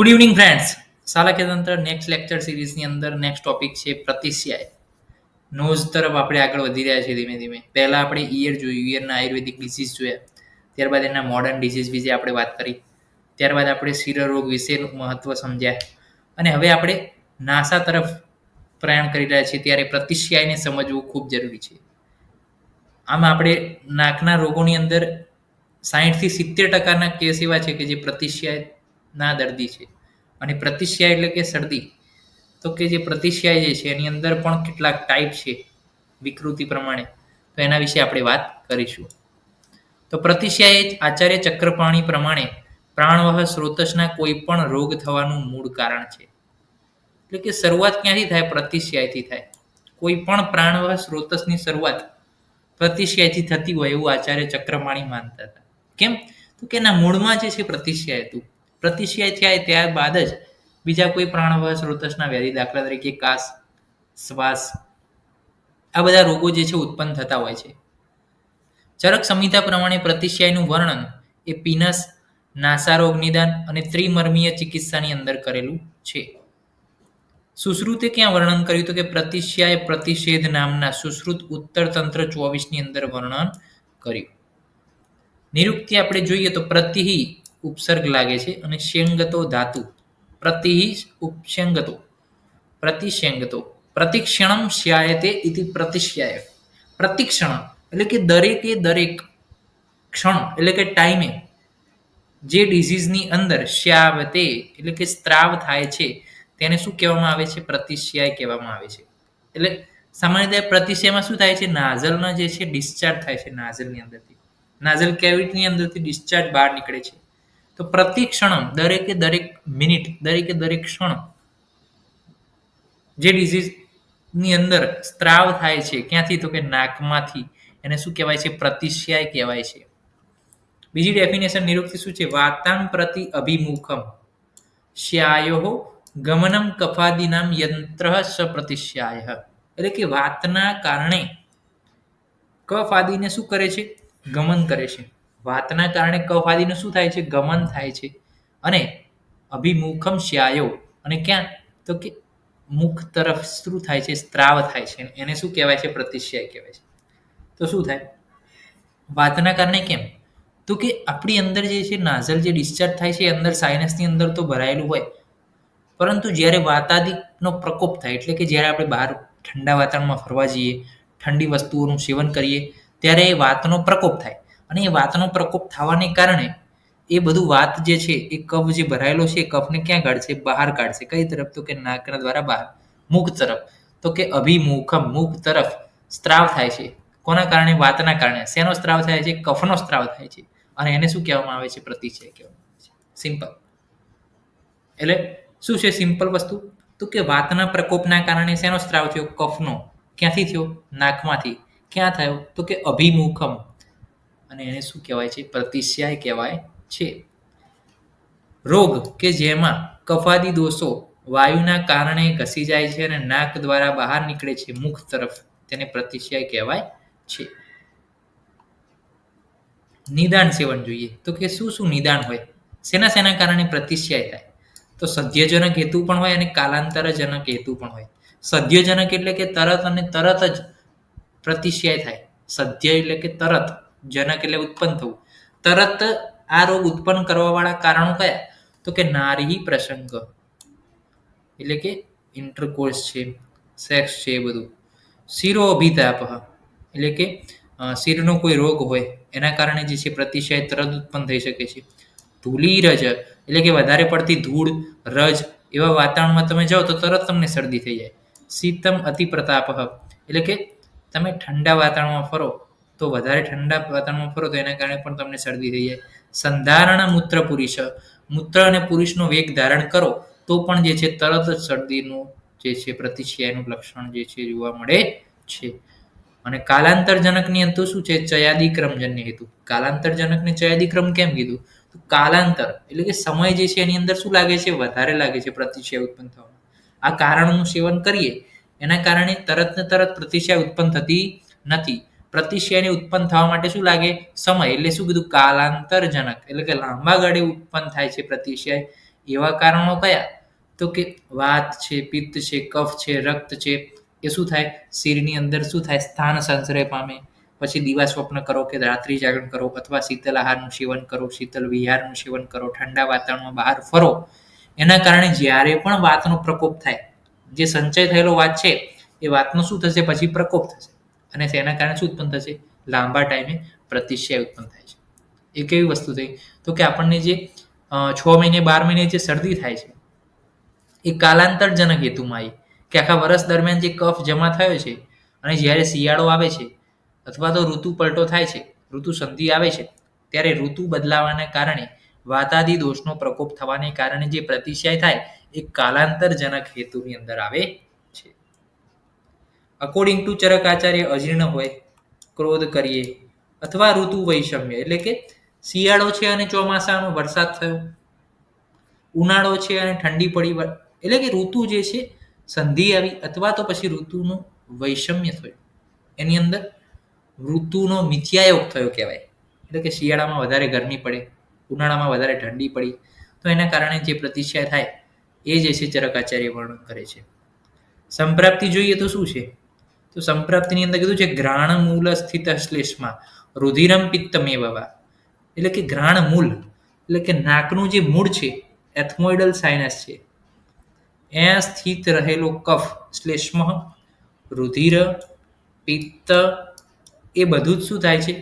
Good evening friends. શાલાકીય તંત્ર next lecture સિરીઝની અંદર next topic છે પ્રતિશ્યાય. નોઝ તરફ આપણે આગળ વધી રહ્યા છીએ ધીમે ધીમે. પહેલા આપણે ઈયર જોયું, ઈયરના આયુર્વેદિક ડિસીઝ જોયા, ત્યારબાદ એના મોડર્ન ડિસીઝ વિશે આપણે વાત કરી, ત્યારબાદ આપણે શિરરોગ વિશેનું મહત્વ સમજ્યા, અને હવે આપણે નાસા તરફ પ્રયાણ કરી રહ્યા છીએ. ત્યારે પ્રતિશ્યાયને સમજવું ખૂબ જરૂરી છે. આમ આપણે નાકના રોગોની અંદર 60-70% કેસ એવા છે કે જે પ્રતિશ્યાયના દર્દી છે. અને પ્રતિશ્યાય એટલે કે શરદી. તો કે જે પ્રતિશ્યાય જે છે એની અંદર પણ કેટલાક ટાઈપ છે વિકૃતિ પ્રમાણે, તો એના વિશે આપણે વાત કરીશું. તો પ્રતિશ્યાય એ આચાર્ય ચક્રપાણી પ્રમાણે પ્રાણવાહ સ્રોતસના કોઈ પણ રોગ થવાનું મૂળ કારણ છે. એટલે કે શરૂઆત ક્યાંથી થાય? પ્રતિશ્યાયથી થાય. કોઈ પણ પ્રાણવાહ સ્રોતસની શરૂઆત પ્રતિશ્યાયથી થતી હોય એવું આચાર્ય ચક્રપાણી માનતા હતા. કેમ? તો કે એના મૂળમાં જે છે પ્રતિશ્યાય હતું. પ્રતિશ્યાય થયા ત્યારબાદ જ બીજા કોઈ પ્રાણવાહ સ્રોતસના વ્યાધિ, દાખલા તરીકે કાસ, શ્વાસ, આ બધા રોગો જે છે ઉત્પન્ન થતા હોય છે. ચરક સંહિતા પ્રમાણે પ્રતિશ્યાયનું વર્ણન એ પીનસ, નાસારોગ નિદાન અને ત્રિમર્મીય ચિકિત્સાની અંદર કરેલું છે. સુશ્રુતે ક્યાં વર્ણન કર્યું? તો કે પ્રતિશ્યાય પ્રતિષેધ નામના સુશ્રુત ઉત્તર તંત્ર 24 ની અંદર વર્ણન કર્યું. નિરુક્તિ આપણે જોઈએ તો પ્રતિહિ ઉપસર્ગ લાગે છે અને શ્યંગતો ધાતુ. પ્રતિહિ ઉપશ્યંગતો, પ્રતિશ્યંગતો, પ્રતિક્ષણમ શ્યાયતે ઇતિ પ્રતિશ્યાય. પ્રતિક્ષણ એટલે કે દરેકે દરેક ક્ષણ એટલે કે ટાઈમે જે ડિઝીઝની અંદર શ્યાવતે એટલે કે સ્ત્રાવ થાય છે તેને શું કહેવામાં આવે છે? પ્રતિશ્યાય કહેવામાં આવે છે. એટલે સામાન્ય રીતે પ્રતિશ્યાયમાં શું થાય છે? નાઝલના જે છે ડિસ્ચાર્જ થાય છે. નાઝલની અંદરથી, નાઝલ કેવિટીની અંદરથી ડિસ્ચાર્જ બહાર નીકળે છે. તો પ્રતિક્ષણ દરેકે દરેક મિનિટ, દરેકે દરેક ક્ષણ જે ડિઝીઝની અંદર સ્ત્રાવ થાય છે, ક્યાંથી? તો કે નાકમાંથી. એને શું કહેવાય છે? પ્રતિશ્યાય કહેવાય છે. બીજી ડેફિનેશન નિરુક્તિ શું છે? વાતામ પ્રતિ અભિમુખમ શ્યાયો ગમનમ કફાદિનામ યંત્ર સ પ્રતિશ્યાય. એટલે કે વાતના કારણે કફ આદિને શું કરે છે? ગમન કરે છે. વાતના કારણે કફ આદિનું શું થાય છે? ગમન થાય છે. અને અભિમુખમ શ્યાયો, અને ક્યાં? તો કે મુખ તરફ શું થાય છે? સ્ત્રાવ થાય છે. એને શું કહેવાય છે? પ્રતિશ્યાય કહેવાય છે. તો શું થાય વાતના કારણે? કેમ? તો કે આપણી અંદર જે છે નાઝલ જે ડિસ્ચાર્જ થાય છે અંદર સાઇનસની અંદર તો ભરાયેલું હોય, પરંતુ જ્યારે વાતાદિકનો પ્રકોપ થાય, એટલે કે જ્યારે આપણે બહાર ઠંડા વાતાવરણમાં ફરવા જઈએ, ઠંડી વસ્તુઓનું સેવન કરીએ, ત્યારે એ વાતનો પ્રકોપ થાય. અને એ વાતનો પ્રકોપ થવાને કારણે એ બધું વાત જે છે એ કફ જે ભરાયેલો છે એ કફને ક્યાં કાઢશે? બહાર કાઢશે. કઈ તરફ? તો કે નાકના દ્વારા બહાર, મુખ તરફ. તો કે અભિમુખમ, મુખ તરફ સ્ત્રાવ થાય છે. કોના કારણે? વાતના કારણે. શેનો સ્ત્રાવ થાય છે? કફનો સ્ત્રાવ થાય છે. અને એને શું કહેવામાં આવે છે? પ્રતિશ્યાય કહેવામાં આવે છે. સિમ્પલ. એટલે શું છે સિમ્પલ વસ્તુ? તો કે વાતના પ્રકોપના કારણે શેનો સ્ત્રાવ થયો? કફનો. ક્યાંથી થયો? નાકમાંથી. ક્યાં થયો? તો કે અભિમુખમ. અને એને શું કહેવાય છે? પ્રતિશ્યાય કહેવાય છે. રોગ કે જેમાં કફાદી દોષો વાયુના કારણે ઘસી જાય છે અને નાક દ્વારા બહાર નીકળે છે મુખ તરફ, તેને પ્રતિશ્યાય કહેવાય છે. નિદાન સેવન જોઈએ તો કે શું શું નિદાન હોય? શેના શેના કારણે પ્રતિશ્યાય થાય? તો સદ્યજનક હેતુ પણ હોય અને કાલાંતરજનક હેતુ પણ હોય. સદ્યજનક એટલે કે તરત અને તરત જ પ્રતિશ્યાય થાય. સદ્ય એટલે કે તરત, જનક એટલે ઉત્પન્ન થવું. તરત આ રોગ ઉત્પન્ન કરવા વાળા કારણો કયા? તો કે નારી પ્રસંગ એટલે કે ઇન્ટરકોર્સ છે, સેક્સ છે, એ બધું. શિરો અભિતાપ એટલે કે શિરનો કોઈ રોગ હોય એના કારણે જે છે પ્રતિશ્યાય તરત ઉત્પન્ન થઈ શકે છે. ધૂલી રજ એટલે કે વધારે પડતી ધૂળ, રજ એવા વાતાવરણમાં તમે જાઓ તો તરત તમને શરદી થઈ જાય. શીતમ અતિ પ્રતાપ એટલે કે તમે ઠંડા વાતાવરણમાં ફરો તો વધારે ઠંડા વાતાવરણમાં ફરો તો એના કારણે પણ તમને શરદી થઈ જાય. સંધારણ મૂત્ર પુરુષ, મૂત્ર અને પુરુષનો વેગ ધારણ કરો તો પણ જે છે તરત જ શરદીનું જે છે પ્રતિશ્યાયનું લક્ષણ જે છે જોવા મળે છે. અને કાલાંતરજનકની અંતુ શું છે? ચયાદિક્રમજન્ય હેતુ. કાલાંતરજનકને ચયાદિક્રમ કેમ કીધું? તો કાલાંતર એટલે કે સમય જે છે એની અંદર શું લાગે છે? વધારે લાગે છે પ્રતિશ્યાય ઉત્પન્ન થવામાં. આ કારણનું સેવન કરીએ એના કારણે તરત ને તરત પ્રતિશ્યાય ઉત્પન્ન થતી નથી. પ્રતિશ્યાયને ઉત્પન્ન થવા માટે શું લાગે? સમય. એટલે શું કીધું? કાલાંતરજનક એટલે કે લાંબા ગાળે ઉત્પન્ન થાય છે પ્રતિશ્યાય. એવા કારણો કયા? તો કે વાત છે, પિત્ત છે, કફ છે, રક્ત છે, એ શું થાય? શિરની અંદર શું થાય? સ્થાન સંચય પામે. પછી દિવા સ્વપ્ન કરો કે રાત્રિ જાગરણ કરો અથવા શીતલ આહારનું સેવન કરો, શીતલ વિહારનું સેવન કરો, ઠંડા વાતાવરણમાં બહાર ફરો, એના કારણે જ્યારે પણ વાતનો પ્રકોપ થાય, જે સંચય થયેલો વાત છે એ વાતનો શું થશે? પછી પ્રકોપ થશે અને તેના કારણે શું ઉત્પન્ન થશે? લાંબા ટાઈમે પ્રતિશ્યાય ઉત્પન્ન થાય છે. એ કેવી વસ્તુ થઈ? તો કે આપણને જે 6 મહિને 12 મહિને જે શરદી થાય છે એ કાલાંતરજનક હેતુમાં આવી કે આખા વર્ષ દરમિયાન જે કફ જમા થયો છે અને જ્યારે શિયાળો આવે છે અથવા તો ઋતુ પલટો થાય છે, ઋતુ સંધિ આવે છે, ત્યારે ઋતુ બદલાવાના કારણે વાતાદી દોષનો પ્રકોપ થવાને કારણે જે પ્રતિશ્યાય થાય એ કાલાંતરજનક હેતુની અંદર આવે છે. અકોર્ડિંગ ટુ ચરકાચાર્ય અજીર્ણ હોય, ક્રોધ કરીએ અથવા ઋતુ વૈષમ્ય એટલે કે શિયાળો છે અને ચોમાસાનો વરસાદ થયો, ઉનાળો છે અને ઠંડી પડી, એટલે કે ઋતુ જે છે સંધિ આવી અથવા તો પછી ઋતુનું વૈષમ્ય થયું, એની અંદર ઋતુનો મિથ્યાયોગ થયો કહેવાય. એટલે કે શિયાળામાં વધારે ગરમી પડે, ઉનાળામાં વધારે ઠંડી પડી, તો એના કારણે જે પ્રતિશ્યાય થાય એ જે છે ચરકાચાર્ય વર્ણન કરે છે. સંપ્રાપ્તિ જોઈએ તો શું છે? તો સંપ્રાપ્તિની અંદર કીધું છે ઘ્રાણ મૂલ સ્થિત શ્લેષમાં રુધિરમ પિત્તમેવવા, એટલે કે ઘ્રાણ મૂલ એટલે કે નાકનું જે મૂળ છે, એથમોઇડલ સાઇનસ છે, ત્યાં સ્થિત રહેલો કફ, શ્લેષ્મ, રુધિર, પિત્ત, એ બધું જ શું થાય છે?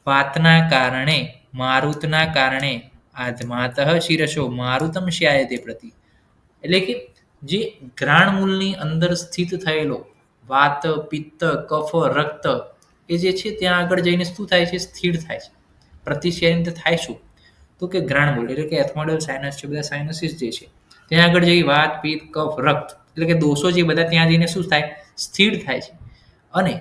વાતના કારણે, મારુતના કારણે આધમાતઃ શિરસો મારુતમ શ્યાયતે પ્રતિ, એટલે કે જે ઘ્રાણ મૂળની અંદર સ્થિત થયેલો વાત, પિત્ત, કફ, રક્ત, એ જે છે ત્યાં આગળ જઈને શું થાય છે? સ્થિર થાય છે. પ્રતિશ્યાયની અંદર થાય શું? તો કે ઘ્રાણ મૂળ એટલે કે એથમોઇડલ સાઇનસ છે, બધા સાઇનસીસ જે છે ત્યાં આગળ જઈ વાત, પિત્ત, કફ, રક્ત એટલે કે દોષો જે બધા ત્યાં જઈને શું થાય? સ્થિર થાય છે. અને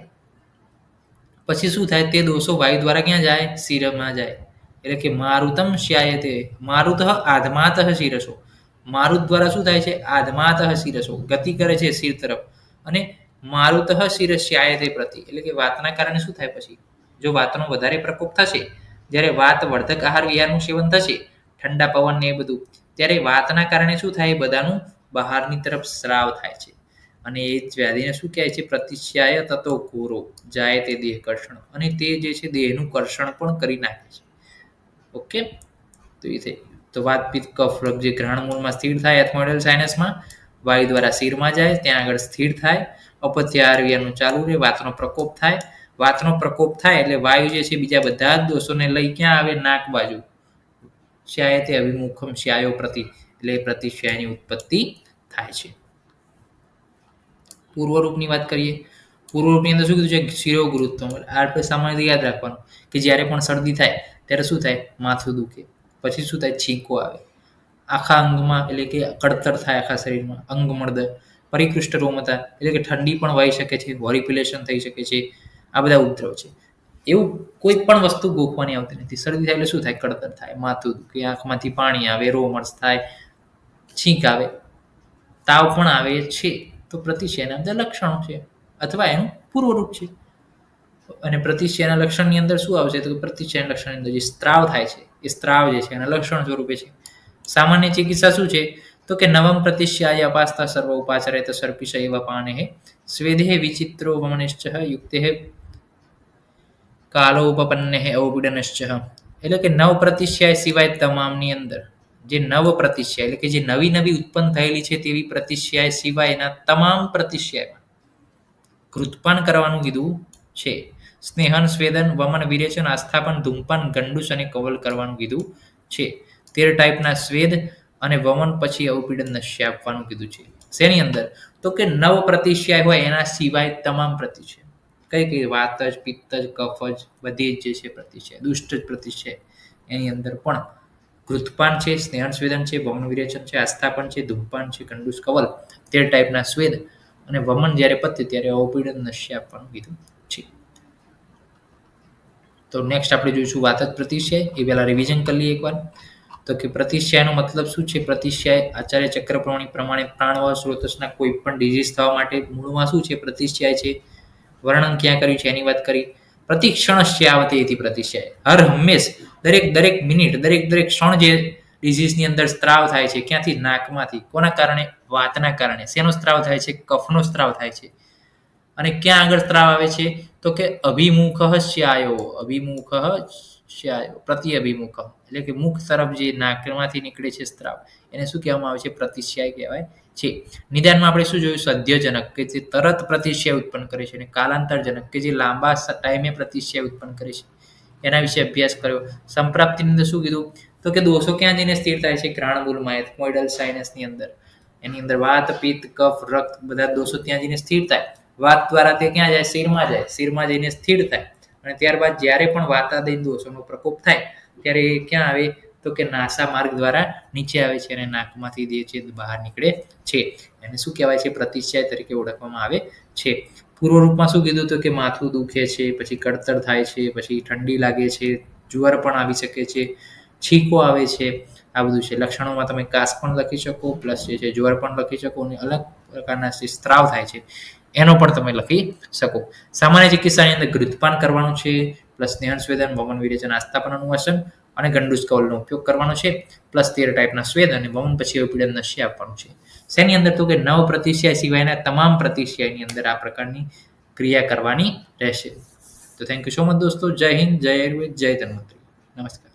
પછી શું થાય? તે દોષો વાયુ દ્વારા ક્યાં જાય? શિરમાં જાય. એટલે કે મારુતમ શ્યાયતે, મારુત આધમાતઃ શિરસો, મારુત દ્વારા શું થાય છે? આધમાતઃ શિરસો, ગતિ કરે છે શિર તરફ, અને મારુતઃ શિરસ્યાયતે પ્રતિ, એટલે કે વાતના કારણે શું થાય? પછી જો વાતનો વધારે પ્રકોપ થશે, જ્યારે વાત વર્ધક આહાર વિહારનું સેવન થશે, ઠંડા પવન ને એ બધું, ત્યારે વાતના કારણે શું થાય? બધાનું બહારની તરફ સ્રાવ થાય છે અને એ જ વ્યાધિને શું કહે છે? પ્રતિશ્યાય તતો ઘોરો જાય તે દેહ કર્ષણ, અને તે જે છે દેહનું કર્ષણ પણ કરી નાખે છે. ઓકે, તો એ થઈ. તો વાત, પિત્ત, કફ, રક્ત જે ઘ્રાણ મૂળમાં સ્થિર થાય એથમોઇડલ સાઇનસમાં, વાયુ દ્વારા શિરમાં જાય, ત્યાં આગળ સ્થિર થાય, અપથ્ય આહાર વિહારનું ચાલુ રહે, વાતનો પ્રકોપ થાય, વાતનો પ્રકોપ થાય એટલે વાયુ જે છે બીજા બધા જ દોષોને લઈ ક્યાં આવે? નાક બાજુ. શ્યાયતે અભિમુખમ શ્યાયો પ્રતિ, એટલે પ્રતિશ્યાયની ઉત્પત્તિ થાય છે. પૂર્વરૂપની વાત કરીએ. પૂર્વરૂપની અંદર શું કીધું છે? શિરો ગુરુત્વમ. આ આપણે સામાન્ય યાદ રાખવાનું કે જ્યારે પણ શરદી થાય ત્યારે શું થાય? માથું દુખે, પછી શું થાય? છીંકો આવે, આખા અંગમાં એટલે કે કળતર થાય, આખા શરીરમાં અંગમર્દ, પરિકૃષ્ટ રોમતા એટલે કે ઠંડી પણ વાઈ શકે છે, હોરિપિલેશન થઈ શકે છે, આ બધા ઉપદ્રવ છે. એવું કોઈ પણ વસ્તુ ગોખવાની આવતી નથી. શરદી થાય એટલે શું થાય? કળતર થાય, માથું દુખે, આંખમાંથી પાણી આવે, રોમર્સ થાય, છીંક આવે, તાવ પણ આવે છે. તો પ્રતિશ્યાયના બધા લક્ષણો છે અથવા એનું પૂર્વરૂપ છે. અને પ્રતિશ્યાયના લક્ષણની અંદર શું આવશે? તો પ્રતિશ્યાયના લક્ષણની અંદર જે સ્ત્રાવ થાય છે એ સ્ત્રાવ જે છે એના લક્ષણ સ્વરૂપે છે. સામાન્ય ચિકિત્સા શું છે? તો કે નવમ પ્રતિશ્યાય અપાસ્તા સર્વ ઉપાચરેત સર્પિશ એવ પાને સ્વેદે વિચિત્રો વમનિશ્ચ યુક્તે કાલોપપન્ને અવપીડનશ્ચ, એટલે કે નવ પ્રતિશ્યાય સિવાય તમામની અંદર જે નવ પ્રતિશ્યાય એટલે કે જે નવી નવી ઉત્પન્ન થયેલી છે તેવી પ્રતિશ્યાય સિવાયના તમામ પ્રતિશ્યાયમાં કૃતપાન કરવાનું કીધું છે. સ્નેહન, સ્વેદન, વમન, વિરેચન, આસ્થાપન, ધૂમપાન, ગંડુસ અને કવલ કરવાનું કીધું છે. 13 ટાઈપના સ્વેદ અને વમન પછી અવપીડન નશ્ય આપવાનું કીધું છે. શેની અંદર? તો કે નવ પ્રતિશ્યાય હોય એના સિવાય તમામ પ્રતિશ્યાય. કઈ કઈ? વાત જ, પિત્ત જ, કફ જ, બધી જ જે છે પ્રતિશ્યાય, દુષ્ટ જ પ્રતિશ્યાય, એની અંદર પણ કૃતપાન છે, સ્નેહન સ્વેદન છે, વમન વિરેચન છે, આસ્થાપન છે, ધૂમપાન છે, કંડુસ, કવલ, 13 ટાઈપના સ્વેદ અને વમન જ્યારે પતે ત્યારે અવપીડન નશ્ય આપવાનું કીધું છે. તો નેક્સ્ટ આપણે જોઈશું વાત જ પ્રતિશ્યાય. એ પહેલા રિવિઝન કરી લઈએ એકવાર. તો કે પ્રતિશ્યાયનો મતલબ શું છે? પ્રતિશ્યાય આચાર્ય ચક્રપ્રવણી પ્રમાણે પ્રાણવાયુ સ્ત્રોતસના કોઈ પણ ડિઝીઝ થવા માટે મૂળમાં શું છે? પ્રતિશ્યાય છે. વર્ણન ક્યાં કર્યું છે એની વાત કરી. પ્રતિક્ષણશ્યાવતે પ્રતિશ્યાય, હર હંમેશ, દરેક મિનિટ, દરેક ક્ષણ જે ડિઝીઝની અંદર સ્ત્રાવ થાય છે ક્યાંથી? નાકમાંથી. કોના કારણે? વાતના કારણે. શેનો સ્ત્રાવ થાય છે? કફનો સ્ત્રાવ થાય છે. અને ક્યાં આગળ સ્ત્રાવ આવે છે? તો કે અભિમુખ શ્યાયો, અભિમુખ શ્યાયો, પ્રતિ અભિમુખ, એટલે કે મુખ તરફ જે નાકમાંથી નીકળે છે સ્ત્રાવ, એને શું કહેવામાં આવે છે? પ્રતિશ્યાય કહેવાય છે. નિદાનમાં આપણે શું જોયું? સદ્યજનક, કે જે તરત પ્રતિશ્યાય ઉત્પન્ન કરે છે, અને કાલાંતરજનક, કે જે લાંબા ટાઈમે પ્રતિશ્યાય ઉત્પન્ન કરે છે. એના વિશે અભ્યાસ કર્યો. સંપ્રાપ્તિની અંદર શું કીધું? તો કે દોષો ક્યાં જઈને સ્થિર થાય છે? ઘ્રાણમૂળમાં, એથમોઇડલ સાઇનસની અંદર. એની અંદર વાત, પિત્ત, કફ, રક્ત, બધા દોષો ત્યાં જઈને સ્થિર થાય. વાત દ્વારા તે ક્યાં જાય? શિરમાં જાય. શિરમાં જઈને સ્થિર થાય, અને ત્યારબાદ જ્યારે પણ વાતાદય દોષોનો પ્રકોપ થાય ત્યારે એ ક્યાં આવે? તો કે નાસા માર્ગ દ્વારા નીચે આવે છે, અને નાકમાંથી જે છે બહાર નીકળે છે. એને શું કહેવાય છે? પ્રતિશ્યાય તરીકે ઓળખવામાં આવે છે. પૂર્વ રૂપમાં શું કીધું? તો કે માથું દુખે છે, પછી કળતર થાય છે, પછી ઠંડી લાગે છે, જ્વર પણ આવી શકે છે, છીકો આવે છે. આ બધું છે. લક્ષણોમાં તમે કાસ પણ લખી શકો, પ્લસ જે છે જ્વર પણ લખી શકો, અને અલગ પ્રકારના જે સ્ત્રાવ થાય છે એનો પણ તમે લખી શકો. સામાન્ય ચિકિત્સાની અંદર ઘૃતપાન કરવાનું છે, પ્લસ સ્નેહન સ્વેદન, વમન વિરેચન, આસ્થાપન અનુવાસન અને ગંડૂસ કવલનો ઉપયોગ કરવાનો છે, પ્લસ 13 ટાઈપના સ્વેદ અને વમન પછી પીડન નશ્ય આપવાનું છે. શેની અંદર? તો કે નવ પ્રતિશ્યાય સિવાયના તમામ પ્રતિશ્યાયની અંદર આ પ્રકારની ક્રિયા કરવાની રહેશે. તો થેન્ક યુ સો મચ દોસ્તો. જય હિન્દ, જય આયુર્વેદ, જય ધન્વંતરી. નમસ્કાર.